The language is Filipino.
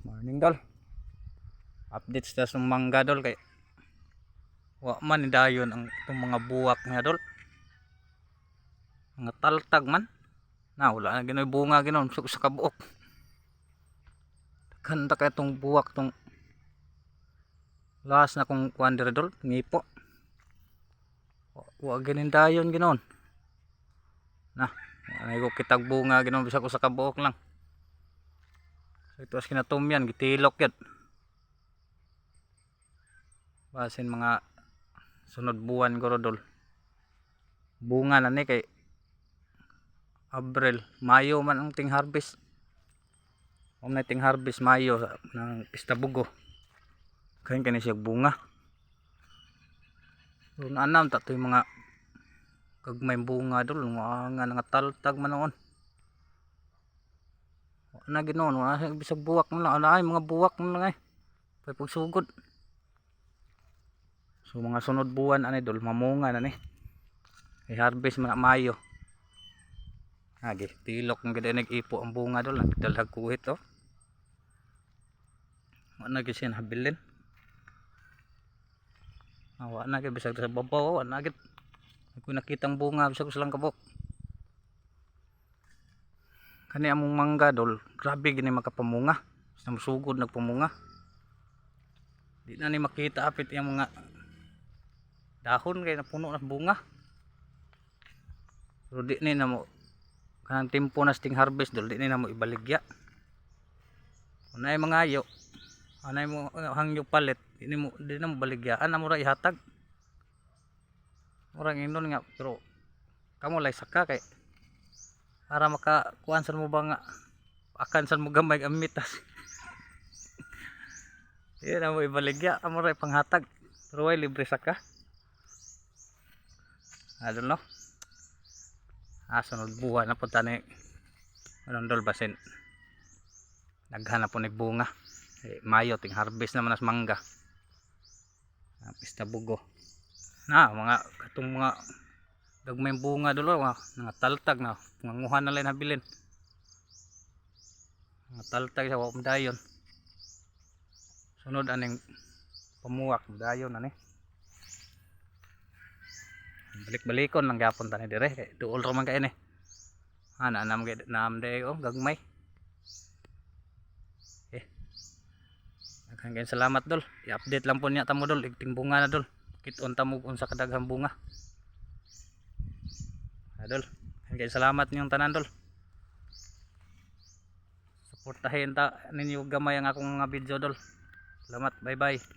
Morning dol. Updates ta sa mangga dol kay wa man ni dayon ang itong mga buwak nga dol. Mga taltag man. Na wala na ginoy bunga ginon sa kabuok. Kanta kay itong buwak tong last na kong kuan dire dol, ngipo. Wa ganin dayon ginon. Nah, ay ko kitag bunga ginon bisag ko sa kabuok lang. So ito as kinatumyan gitilok yun. Basin mga sunod buwan ko dol. Bunga na ni kay Abril, Mayo man ang ting harvest. Om na ting harvest Mayo ng Pista Bugo. Kain kani siya bunga. So naanam ta yung mga kagmay bunga dol, nga taltag man noon. Na ginon, wala bisag buwak man lang, ay mga buwak man lang ay. Pay pagsugod. So mga sunod buwan ani dol mamunga na ni. I-harvest man Mayo. Agi tilok ng gid nag-ipo ang bunga dol, nagdalag kuhit oh. Wala gid siya habilin. Wala na gid bisag sa babaw, wala na gid. Kung nakitang bunga bisag sa lang kabok. Kani among mangga dol, grabe gini makapamunga. Sa musugod nagpamunga. Di na ni makita apit yung mga dahon kay napuno na bunga. Pero di ni na mo kanang timpo na sting harvest dol, di ni na mo ibaligya. Unay mga ayo, anay mo hangyo palit, di na mo baligyaan na mo ra ihatag. Murang inon nga pero kamo lay saka kay para makakuan sa mo ba nga akan sa mo gamay amitas. Di na mo ibaligya, amo ra panghatag. Pero way libre saka. I don't know. Sunod buwan na po tani anong dol basin naghanap po ni bunga Mayo ting harvest naman as mangga Pista Bugo na mga katong mga dagmay bunga dolo mga taltag na panganguhan na lang habilin mga taltag sa wapong dayon sunod aning pamuwak dayon ani balik-balikon lang gapon tani dire kay duol ra man kay ni. Ana nam day oh gagmay. Daghang salamat dol. I-update lang po niya tamo dol igting bunga na dol. Kit-on tamo unsa kadaghang bunga. Dol. Daghang salamat niyong tanan dol. Suportahin ta ninyo gamay ang akong mga video dol. Salamat. Bye-bye.